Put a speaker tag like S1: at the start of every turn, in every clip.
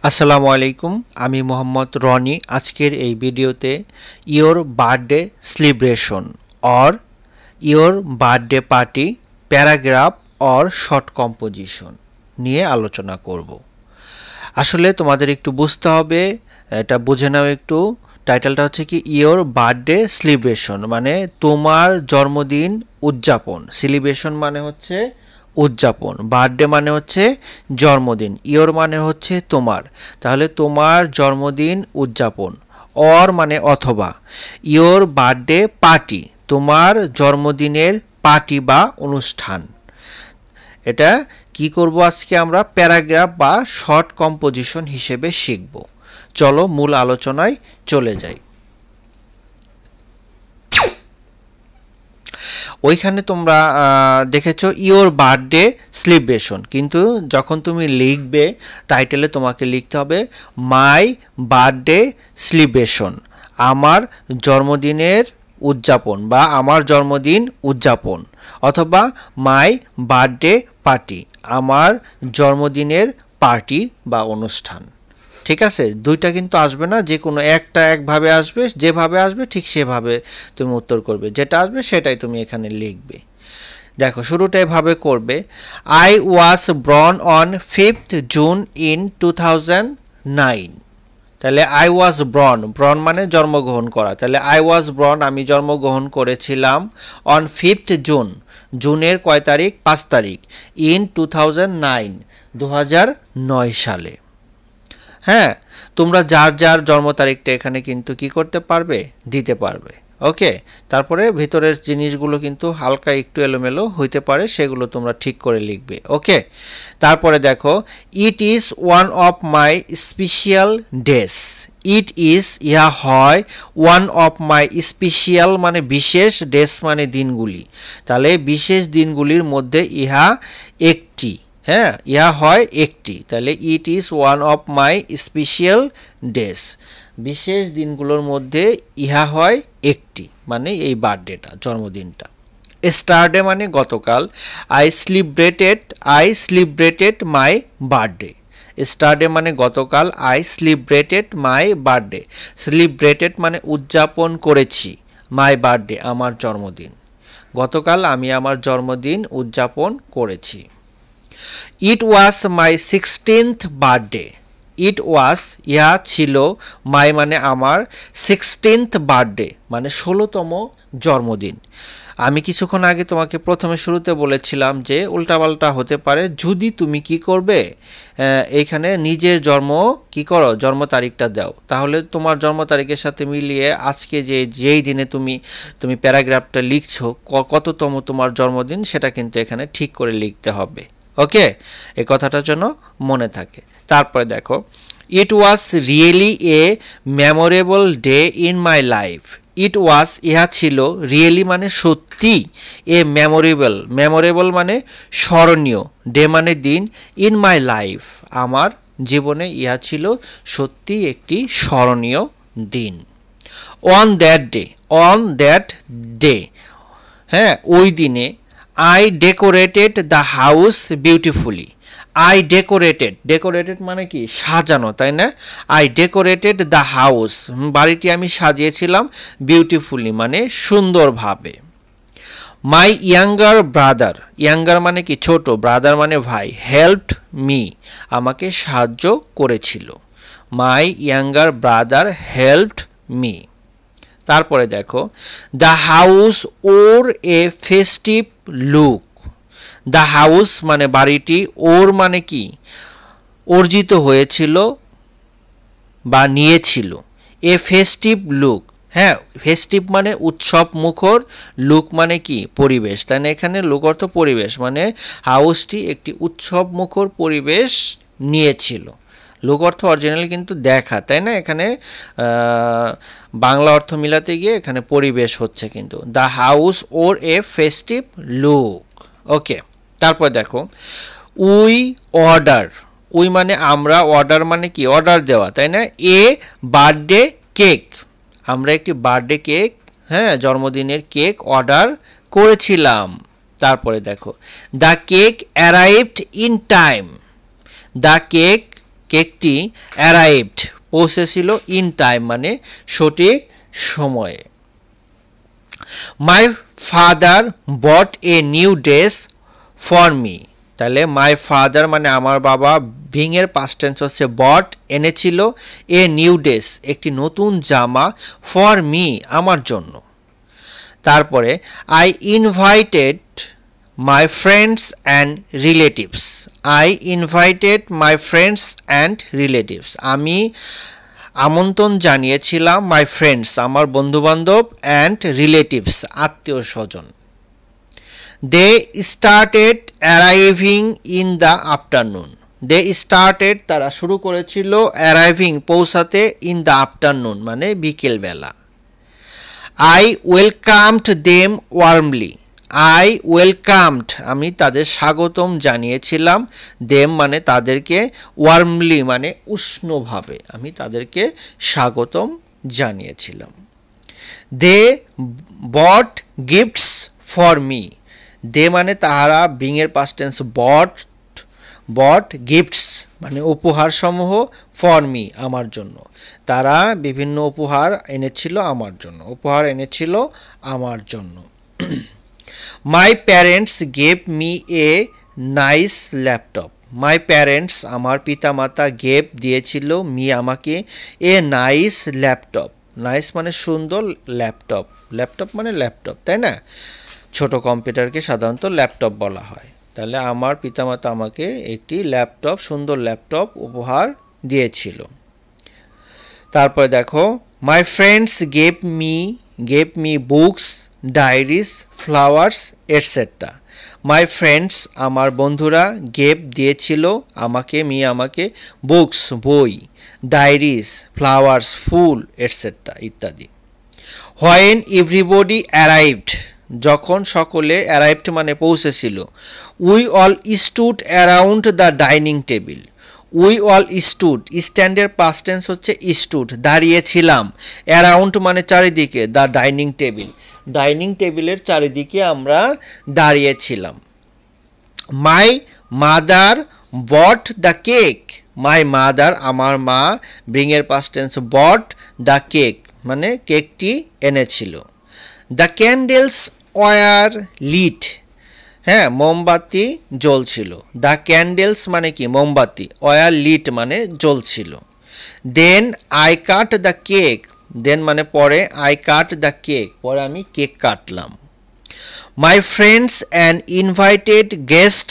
S1: আসসালামু আলাইকুম, আমি মোহাম্মদ রনি। আজকের এই ভিডিওতে your birthday celebration or your birthday party paragraph or short composition নিয়ে আলোচনা করব। আসলে তোমাদের একটু বুঝতে হবে, এটা বুঝে নাও একটু। টাইটেলটা হচ্ছে কি ইয়োর বার্থডে সেলিব্রেশন, মানে তোমার জন্মদিন উদযাপন। সেলিব্রেশন মানে হচ্ছে উদযাপন, বার্থডে মানে হচ্ছে জন্মদিন, ইয়োর মানে হচ্ছে তোমার, তাহলে তোমার জন্মদিন উদযাপন। অর মানে অথবা, ইয়োর বার্থডে পার্টি, তোমার জন্মদিনের পার্টি বা অনুষ্ঠান। এটা কি করব আজকে আমরা প্যারাগ্রাফ বা শর্ট কম্পোজিশন হিসেবে শিখব। চলো মূল আলোচনায় চলে যাই। ওইখানে তোমরা দেখেছো ইয়োর বার্থডে সেলিব্রেশন, কিন্তু যখন তুমি লিখবে টাইটেলে তোমাকে লিখতে হবে মাই বার্থডে সেলিব্রেশন, আমার জন্মদিনের উদযাপন বা আমার জন্মদিন উদযাপন, অথবা মাই বার্থডে পার্টি, আমার জন্মদিনের পার্টি বা অনুষ্ঠান। ঠিক আছে, দুইটা কিন্তু আসবে না, যে কোনো একটা একভাবে আসবে, যেভাবে আসবে ঠিক সেভাবে তুমি উত্তর করবে, যেটা আসবে সেটাই তুমি এখানে লিখবে। দেখো শুরুটা এভাবে করবে, I was born on 5th June in 2009। তাহলে আই ওয়াজ ব্রন মানে জন্মগ্রহণ করা, তাহলে আই ওয়াজ ব্রন আমি জন্মগ্রহণ করেছিলাম, অন 5th জুন, জুনের কয় তারিখ? 5 তারিখ, ইন 2009 2009 সালে। হ্যাঁ, তোমরা যার যার জন্ম তারিখটা এখানে কিন্তু কি করতে পারবে? দিতে পারবে। ওকে, তারপরে ভিতরের জিনিসগুলো কিন্তু হালকা একটু এলোমেলো হইতে পারে, সেগুলো তোমরা ঠিক করে লিখবে। ওকে, তারপরে দেখো, it is one of my special days. It is ইহা হয়, ওয়ান অফ মাই স্পেশাল মানে বিশেষ, ডেস মানে দিনগুলি, তাহলে বিশেষ দিনগুলির মধ্যে ইহা একটি। হ্যাঁ, ইহা হয় একটি, তাহলে it is one of my special days, বিশেষ দিনগুলোর মধ্যে ইহা হয় একটি, মানে এই বার্থডেটা, জন্মদিনটা। স্টারডে মানে গতকাল, আই সেলিব্রেটেড মাই বার্থডে। স্টারডে মানে গতকাল, I celebrated my birthday, celebrated মানে উদযাপন করেছি, মাই বার্থডে আমার জন্মদিন, গতকাল আমি আমার জন্মদিন উদযাপন করেছি। ইট ওয়াজ মাই 16th বার্থডে। ইট ওয়াজ ইহা ছিল, মাই মানে আমার, 16th বার্থডে মানে 16তম জন্মদিন। আমি কিছুক্ষণ আগে তোমাকে প্রথমে শুরুতে বলেছিলাম যে উল্টাপাল্টা হতে পারে, যদি তুমি কি করবে, এইখানে নিজের কি করো, জন্ম তারিখটা দাও, তাহলে তোমার জন্ম তারিখের সাথে মিলিয়ে আজকে যেই দিনে তুমি প্যারাগ্রাফটা লিখছো, কততম তোমার জন্মদিন সেটা কিন্তু এখানে ঠিক করে লিখতে হবে। ওকে, এই কথাটার জন্য মনে থাকে। তারপরে দেখো, it was really a memorable day in my life. It was ইহা ছিল, রিয়েলি মানে সত্যি, এ মেমোরেবল মানে স্মরণীয়, ডে মানে দিন, ইন মাই লাইফ আমার জীবনে ইহা ছিল সত্যি একটি স্মরণীয় দিন। অন দ্যাট ডে, হ্যাঁ ওই দিনে, I decorated the house beautifully. I decorated মানে কি? সাজানো, তাই না? আই ডেকোরেটেড দ্য হাউস, বাড়িটি আমি সাজিয়েছিলাম, বিউটিফুলি মানে সুন্দরভাবে। মাই ইয়াঙ্গার মানে কি? ছোট, ব্রাদার মানে ভাই, হেল্পড মি আমাকে সাহায্য করেছিল। মাই ইয়াঙ্গার ব্রাদার হেল্পড মি। তারপরে দেখো, the house or a festive look. The house মানে বাড়িটি, ওর মানে কি? অর্জিত হয়েছিল বা নিয়েছিল, এ ফেস্টিভ লুক। হ্যাঁ, ফেস্টিভ মানে উৎসব মুখর, লুক মানে কি? পরিবেশ, তাই না? এখানে লুক অর্থ পরিবেশ, মানে হাউসটি একটি উৎসব মুখর পরিবেশ নিয়েছিল। লুক অর্থ অরিজিনালি কিন্তু দেখা, তাই না? এখানে বাংলা অর্থ মিলাতে গিয়ে এখানে পরিবেশ হচ্ছে কিন্তু। The house or a festive look. Okay, তারপর দেখো, উই মানে আমরা, অর্ডার মানে কি? অর্ডার দেওয়া, তাই না? এ বার্থডে কেক, আমরা একটি বার্থডে কেক, হ্যাঁ জন্মদিনের কেক অর্ডার করেছিলাম। তারপরে দেখো, the cake arrived in time. The cake কেকটি অ্যারাইভড পৌঁছেছিল ইন টাইম মানে সঠিক সময়ে। My father bought a new dress for me, তাহলে মাই ফাদার মানে আমার বাবা, বিংয়ের পাস্ট টেন্স হচ্ছে বট এনেছিল, এ নিউ ড্রেস একটি নতুন জামা, ফর মি আমার জন্য। তারপরে I invited my friends and relatives, I invited my friends and relatives আমি আমন্ত্রণ জানিয়েছিলাম মাই ফ্রেন্ডস আমার বন্ধুবান্ধব অ্যান্ড রিলেটিভস আত্মীয় স্বজন। They started arriving in the afternoon, they started তারা শুরু করেছিল, অ্যারাইভিং পৌঁছাতে, ইন দ্য আফটারনুন মানে বিকেলবেলা। I welcomed them warmly, I welcomed আমি তাদের স্বাগতম জানিয়েছিলাম, দেম মানে তাদেরকে, ওয়ার্মলি মানে উষ্ণভাবে আমি তাদেরকে স্বাগতম জানিয়েছিলাম। দে বট গিফটস ফর মি, দে মানে তাহারা, বিংয়ের পাস্ট টেন্স বট, বট গিফটস মানে উপহারসমূহ, ফর মি আমার জন্য, তারা বিভিন্ন উপহার এনেছিল আমার জন্য, উপহার এনেছিল আমার জন্য। My parents gave me a nice laptop, my parents আমার পিতামাতা গেভ দিয়েছিল, মি আমাকে, এ নাইস ল্যাপটপ, নাইস মানে সুন্দর, ল্যাপটপ, ল্যাপটপ মানে ল্যাপটপ তাই না, ছোট কম্পিউটারকে সাধারণত ল্যাপটপ বলা হয়। তাহলে আমার পিতামাতা আমাকে একটি ল্যাপটপ, সুন্দর ল্যাপটপ উপহার দিয়েছিল। তারপরে দেখো my friends gave me books, diaries, flowers etcetera, my friends আমার বন্ধুরা, গেভ দিয়েছিল আমাকে, আমাকে, বুকস বই, ডায়েরিজ ফ্লাওয়ার্স ফুল এটসেট্রা ইত্যাদি। হোয়েন এভরিবডি অ্যারাইভড যখন সকলে, অ্যারাইভড মানে পৌঁছেছিল, we all stood around the dining table, we all stood, স্ট্যান্ডের পাস্ট টেন্স হচ্ছে স্টুড দাঁড়িয়েছিলাম, অ্যারাউন্ড মানে চারিদিকে, দ্য ডাইনিং টেবিল ডাইনিং টেবিলের চারিদিকে আমরা দাঁড়িয়েছিলাম। My mother bought the cake, my mother আমার মা, ব্রিংয়ের past tense bought, the cake মানে কেকটি এনেছিল। দ্য ক্যান্ডেলস ওয়ার লিট, হ্যাঁ মোমবাতি জ্বলছিল, দ্য ক্যান্ডেলস মানে কি মোমবাতি, ওয়ার লিট মানে জ্বলছিল। Then I cut the cake, then মানে পরে, আই কাট দ্য কেক পরে আমি কেক কাটলাম। My friends and invited guest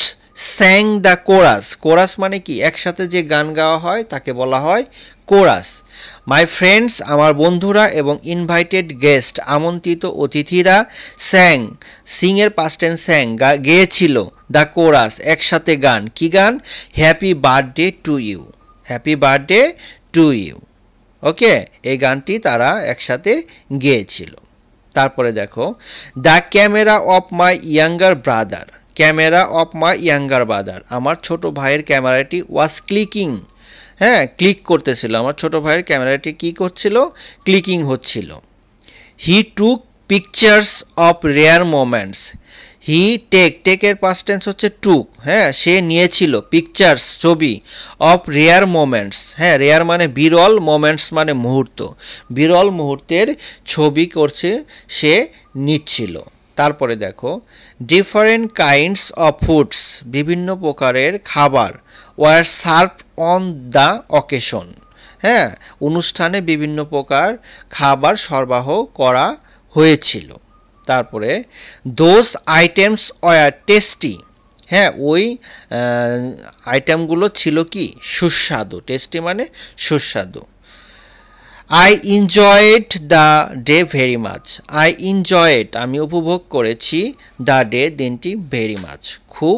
S1: sang the chorus, chorus মানে কি একসাথে যে গান গাওয়া হয় তাকে বলা হয় কোরাস। মাই ফ্রেন্ডস আমার বন্ধুরা এবং ইনভাইটেড গেস্ট আমন্ত্রিত অতিথিরা, স্যাং সিংয়ের পাস্ট টেন্স স্যাং গেয়েছিল, দ্য কোরাস একসাথে গান, কি গান, happy birthday to you, happy birthday to you. Okay, এই গানটি তারা একসাথে গেয়েছিল। তারপরে দেখো the camera of my younger brother, camera of my younger brother আমার ছোট ভাইয়ের ক্যামেরাটি ওয়াজ ক্লিকিং, হ্যাঁ ক্লিক করতেছিল, আমার ছোট ভাইয়ের ক্যামেরাটি কি করছিল, ক্লিকিং হচ্ছিল। He took pictures of rare moments, he টেকের পাস্ট টেন্স হচ্ছে টুক, হ্যাঁ সে নিয়েছিল, পিকচার্স ছবি, অফ রেয়ার মোমেন্টস, হ্যাঁ রেয়ার মানে বিরল, মোমেন্টস মানে মুহূর্ত, বিরল মুহূর্তের ছবি করছে সে নিচ্ছিল। তারপরে দেখো ডিফারেন্ট কাইন্ডস অফ ফুডস বিভিন্ন প্রকারের খাবার, were serve on the occasion, হ্যাঁ অনুষ্ঠানে বিভিন্ন প্রকার খাবার সরবরাহ করা হয়েছিল। তারপরে দোজ আইটেমস ওয়ার টেস্টি, হ্যাঁ ওই আইটেমগুলো ছিল কি সুস্বাদু, টেস্টি মানে সুস্বাদু। I enjoyed the day very much, I enjoyed আমি উপভোগ করেছি, দ্য ডে দিনটি ভেরি মাচ খুব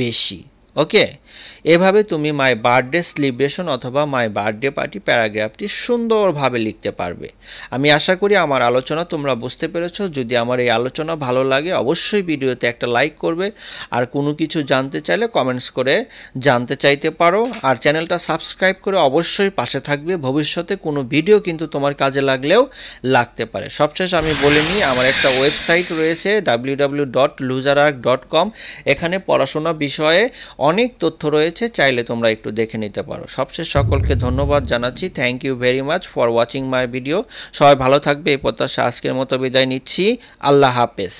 S1: বেশি। ওকে, এভাবে তুমি মাই বার্থডে সেলিব্রেশন অথবা মাই বার্থডে পার্টি প্যারাগ্রাফটি সুন্দরভাবে লিখতে পারবে। আমি আশা করি আমার আলোচনা তোমরা বুঝতে পেরেছো। যদি আমার এই আলোচনা ভালো লাগে অবশ্যই ভিডিওতে একটা লাইক করবে, আর কোনো কিছু জানতে চাইলে কমেন্টস করে জানতে চাইতে পারো, আর চ্যানেলটা সাবস্ক্রাইব করে অবশ্যই পাশে থাকবে। ভবিষ্যতে কোনো ভিডিও কিন্তু তোমার কাজে লাগলেও লাগতে পারে। সবশেষ আমি বলে নিই, আমার একটা ওয়েবসাইট রয়েছে www.luzarark.com, এখানে পড়াশোনা বিষয়ে অনেক তথ্য রয়েছে, চাইলে তোমরা একটু দেখে নিতে পারো। সবশেষ সকলকে ধন্যবাদ জানাচ্ছি। Thank you very much for watching my video. সবাই ভালো থাকবে এই প্রত্যাশা আজকের মতো বিদায় নিচ্ছি। আল্লাহ হাফেজ।